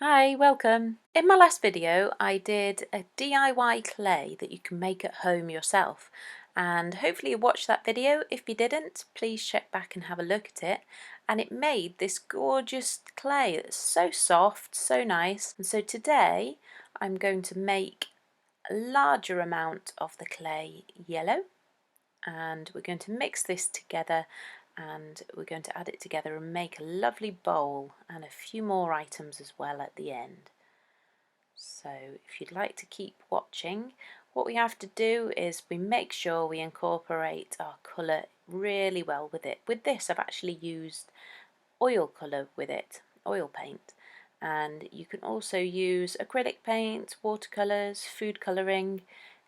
Hi, welcome. In my last video I did a DIY clay that you can make at home yourself, and hopefully you watched that video. If you didn't, please check back and have a look at it. And it made this gorgeous clay that's so soft, so nice. And so today I'm going to make a larger amount of the clay yellow, and we're going to mix this together and we're going to add it together and make a lovely bowl and a few more items as well at the end. So if you'd like to keep watching, what we have to do is we make sure we incorporate our colour really well with it. With this I've actually used oil colour with it, oil paint, and you can also use acrylic paint, watercolours, food colouring,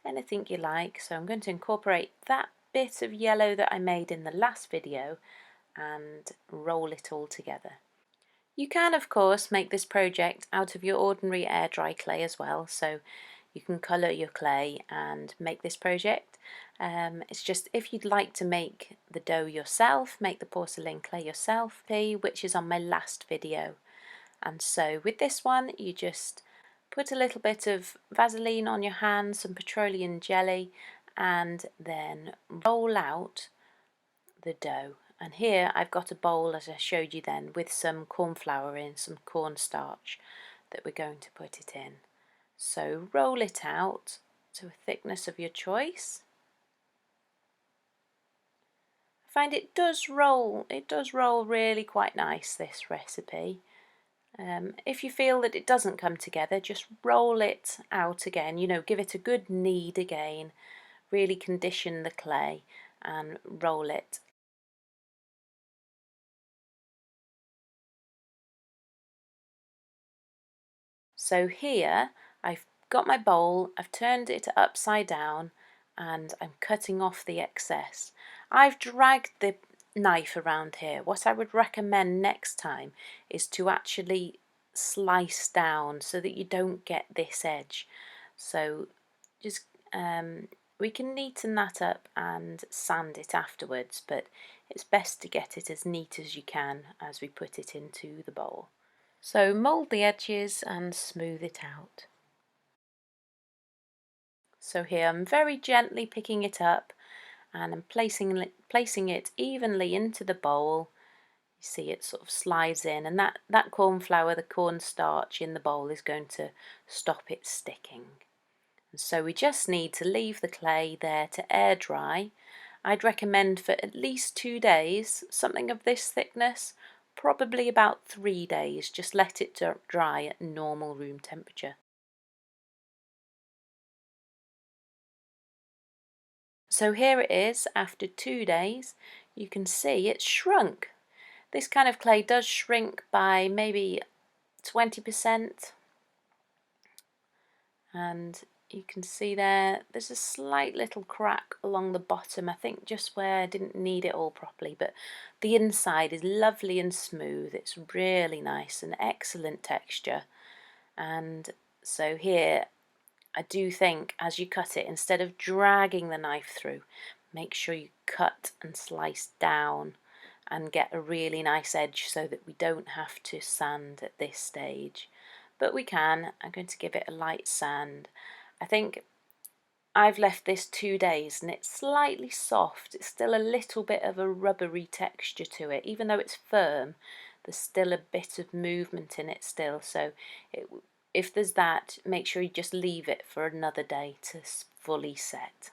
anything you like. So I'm going to incorporate that bit of yellow that I made in the last video and roll it all together. You can of course make this project out of your ordinary air dry clay as well, so you can colour your clay and make this project. It's just if you'd like to make the dough yourself, make the porcelain clay yourself, which is on my last video. And so with this one you just put a little bit of Vaseline on your hands, some petroleum jelly, and then roll out the dough. And here I've got a bowl, as I showed you then, with some corn flour in, some cornstarch that we're going to put it in. So roll it out to a thickness of your choice. I find it does roll really quite nice, this recipe. If you feel that it doesn't come together, just roll it out again, give it a good knead again, really condition the clay and roll it. So here I've got my bowl, I've turned it upside down and I'm cutting off the excess. I've dragged the knife around here. What I would recommend next time is to actually slice down so that you don't get this edge. So just we can neaten that up and sand it afterwards, but it's best to get it as neat as you can as we put it into the bowl. So mould the edges and smooth it out. So here I'm very gently picking it up and I'm placing it evenly into the bowl. You see it sort of slides in, and that corn flour, the cornstarch in the bowl is going to stop it sticking. And so we just need to leave the clay there to air dry. I'd recommend for at least 2 days, something of this thickness, probably about 3 days. Just let it dry at normal room temperature. So here it is after 2 days. You can see it's shrunk. This kind of clay does shrink by maybe 20%, and you can see there's a slight little crack along the bottom, I think just where I didn't knead it all properly, but the inside is lovely and smooth. It's really nice and excellent texture. And so here I do think as you cut it, instead of dragging the knife through, make sure you cut and slice down and get a really nice edge so that we don't have to sand at this stage. But we can. I'm going to give it a light sand. I think I've left this 2 days and it's slightly soft. It's still a little bit of a rubbery texture to it. Even though it's firm, there's still a bit of movement in it still. So if there's that, make sure you just leave it for another day to fully set.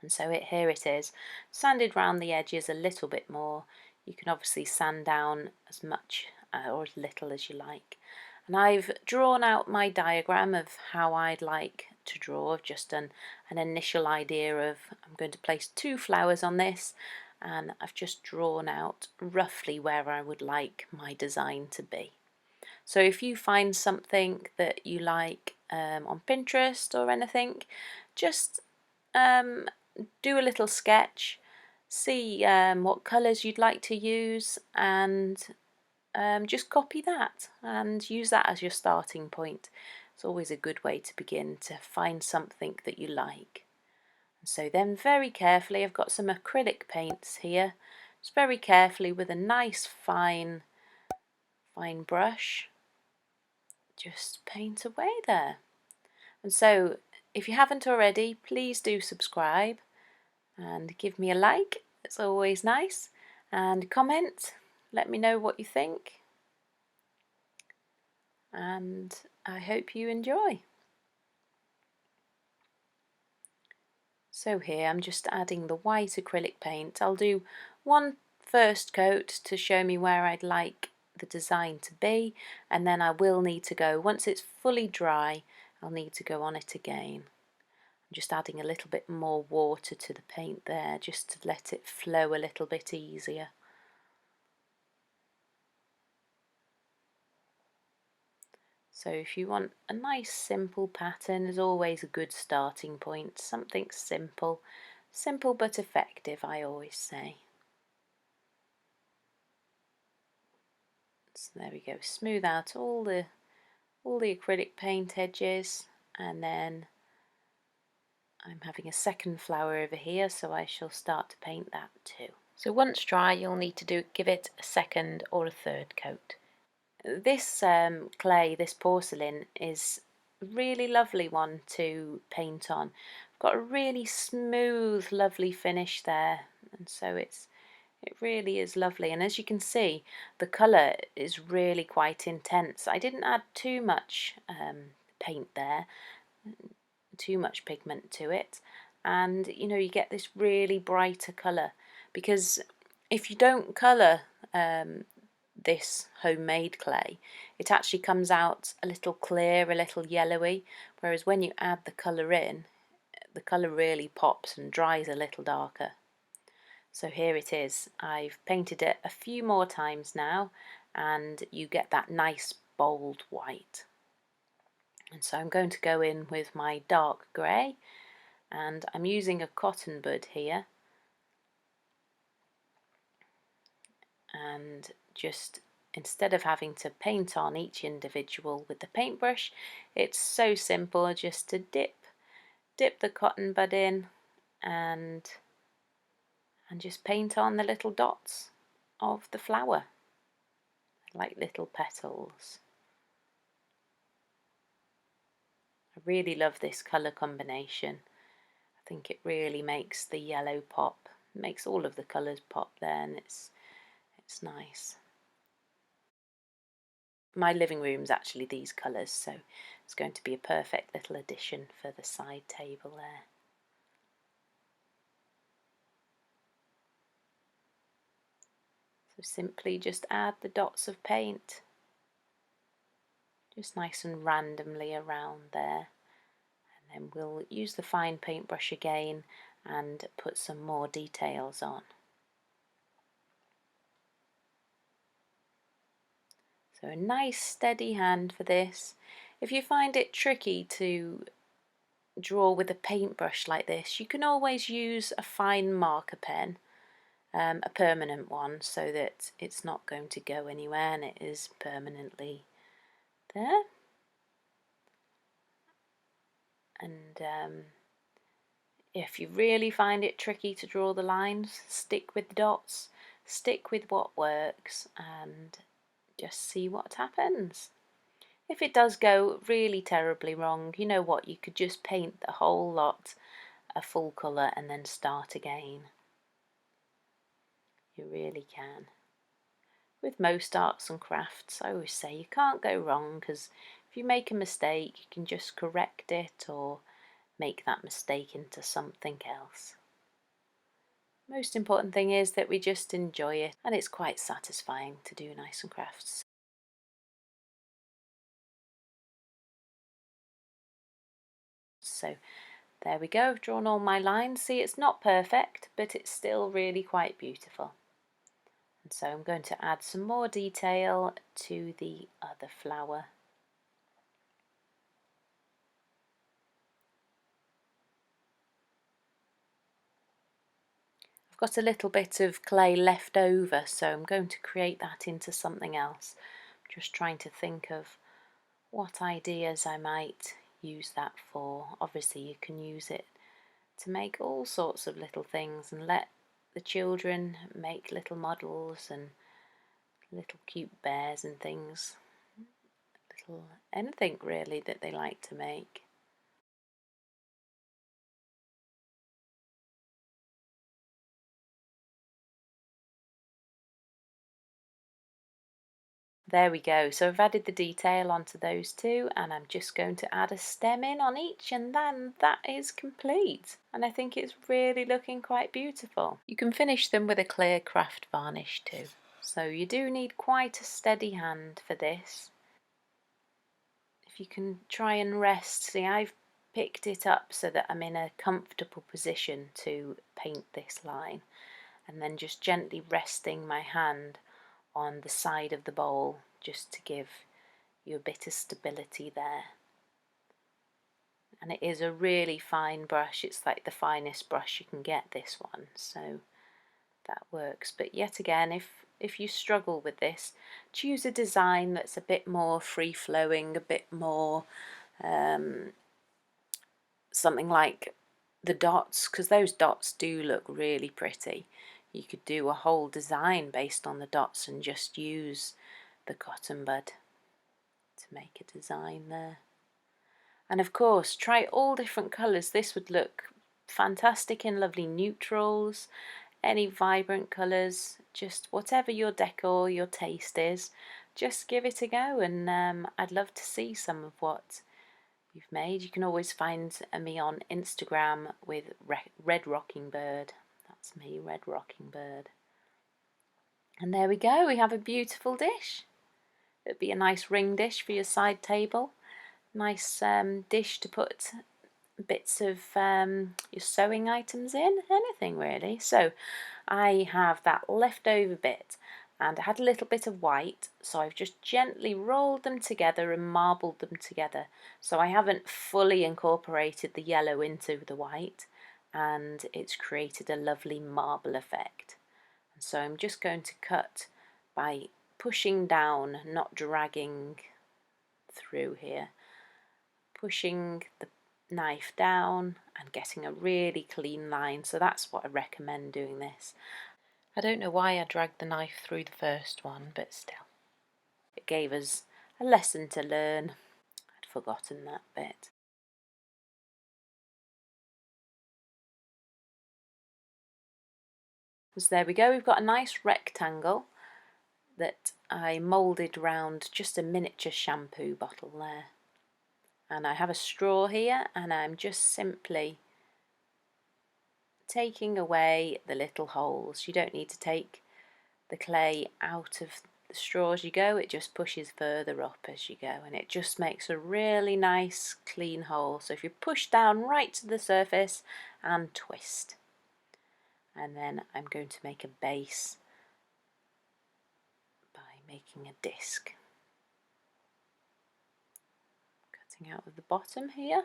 And so here it is, sanded round the edges a little bit more. You can obviously sand down as much or as little as you like. And I've drawn out my diagram of how I'd like to draw. I've just done an initial idea of I'm going to place 2 flowers on this, and I've just drawn out roughly where I would like my design to be. So if you find something that you like on Pinterest or anything, just do a little sketch, see what colours you'd like to use, and just copy that and use that as your starting point. It's always a good way to begin, to find something that you like. So then very carefully, I've got some acrylic paints here, just very carefully with a nice fine brush, just paint away there. And so if you haven't already, please do subscribe and give me a like, it's always nice, and comment, let me know what you think, and I hope you enjoy. So here I'm just adding the white acrylic paint. I'll do one first coat to show me where I'd like the design to be, and then I will need to go, once it's fully dry, I'll need to go on it again. I'm just adding a little bit more water to the paint there, just to let it flow a little bit easier. So if you want a nice simple pattern, there's always a good starting point, something simple. Simple but effective, I always say. So there we go, smooth out all the acrylic paint edges, and then I'm having a second flower over here, so I shall start to paint that too. So once dry, you'll need to give it a second or a third coat. This clay, this porcelain, is a really lovely one to paint on. I've got a really smooth, lovely finish there, and so it really is lovely. And as you can see, the colour is really quite intense. I didn't add too much paint there, too much pigment to it, and you know, you get this really brighter colour, because if you don't colour this homemade clay, it actually comes out a little clear, a little yellowy, whereas when you add the colour in, the colour really pops and dries a little darker. So here it is. I've painted it a few more times now, and you get that nice bold white. And so I'm going to go in with my dark grey, and I'm using a cotton bud here, and just instead of having to paint on each individual with the paintbrush, it's so simple just to dip the cotton bud in and just paint on the little dots of the flower, like little petals. I really love this colour combination. I think it really makes the yellow pop, makes all of the colours pop there, and it's nice. My living room's actually these colours, so it's going to be a perfect little addition for the side table there. So simply just add the dots of paint, just nice and randomly around there, and then we'll use the fine paintbrush again and put some more details on. So a nice steady hand for this. If you find it tricky to draw with a paintbrush like this, you can always use a fine marker pen, a permanent one, so that it's not going to go anywhere and it is permanently there. And if you really find it tricky to draw the lines, stick with the dots, stick with what works, and just see what happens. If it does go really terribly wrong, you know what, you could just paint the whole lot a full colour and then start again. You really can. With most arts and crafts, I always say you can't go wrong, because if you make a mistake, you can just correct it or make that mistake into something else. Most important thing is that we just enjoy it, and it's quite satisfying to do nice and crafts. So there we go, I've drawn all my lines. See, it's not perfect, but it's still really quite beautiful. And so I'm going to add some more detail to the other flower. I've got a little bit of clay left over, so I'm going to create that into something else. I'm just trying to think of what ideas I might use that for. Obviously you can use it to make all sorts of little things and let the children make little models and little cute bears and things, little anything really that they like to make. There we go. So I've added the detail onto those two, and I'm just going to add a stem in on each, and then that is complete. And I think it's really looking quite beautiful. You can finish them with a clear craft varnish too. So you do need quite a steady hand for this. If you can try and rest, see, I've picked it up so that I'm in a comfortable position to paint this line, and then just gently resting my hand on the side of the bowl just to give you a bit of stability there. And it is a really fine brush, it's like the finest brush you can get, this one, so that works. But yet again, if you struggle with this, choose a design that's a bit more free-flowing, a bit more something like the dots, because those dots do look really pretty. You could do a whole design based on the dots and just use the cotton bud to make a design there. And of course, try all different colours. This would look fantastic in lovely neutrals, any vibrant colours, just whatever your decor, your taste is, just give it a go, and I'd love to see some of what you've made. You can always find me on Instagram with redrockingbird. That's me, redrockingbird. And there we go, we have a beautiful dish. It'd be a nice ring dish for your side table. Nice dish to put bits of your sewing items in, anything really. So I have that leftover bit, and I had a little bit of white, so I've just gently rolled them together and marbled them together. So I haven't fully incorporated the yellow into the white, and it's created a lovely marble effect. And so I'm just going to cut by pushing down, not dragging through here. Pushing the knife down and getting a really clean line, so that's what I recommend doing this. I don't know why I dragged the knife through the first one, but still, it gave us a lesson to learn. I'd forgotten that bit. So there we go, we've got a nice rectangle that I moulded round just a miniature shampoo bottle there. And I have a straw here, and I'm just simply taking away the little holes. You don't need to take the clay out of the straw as you go, it just pushes further up as you go, and it just makes a really nice clean hole. So if you push down right to the surface and twist, and then I'm going to make a base by making a disc, cutting out of the bottom here.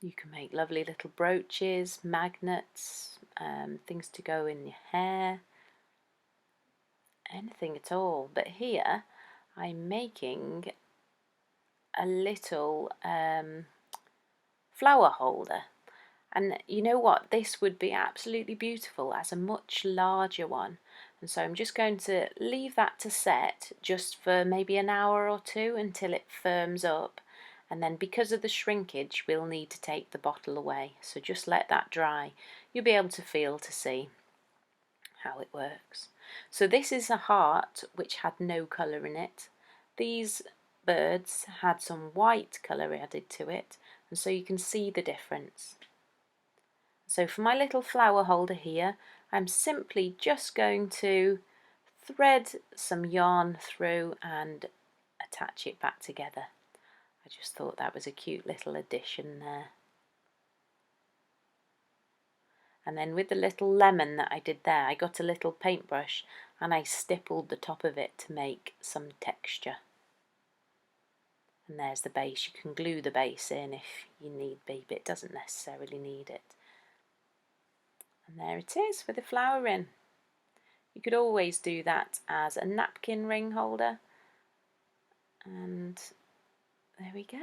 You can make lovely little brooches, magnets, things to go in your hair, anything at all. But here I'm making a little flower holder, and you know what, this would be absolutely beautiful as a much larger one. And so I'm just going to leave that to set just for maybe an hour or two until it firms up, and then because of the shrinkage we'll need to take the bottle away, so just let that dry. You'll be able to feel to see how it works. So this is a heart which had no colour in it. These birds had some white colour added to it, and so you can see the difference. So for my little flower holder here, I'm simply just going to thread some yarn through and attach it back together. I just thought that was a cute little addition there. And then with the little lemon that I did there, I got a little paintbrush and I stippled the top of it to make some texture. And there's the base. You can glue the base in if you need be, but it doesn't necessarily need it. And there it is with the flower in. You could always do that as a napkin ring holder. And there we go.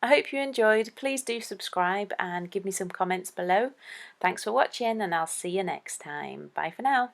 I hope you enjoyed. Please do subscribe and give me some comments below. Thanks for watching, and I'll see you next time. Bye for now.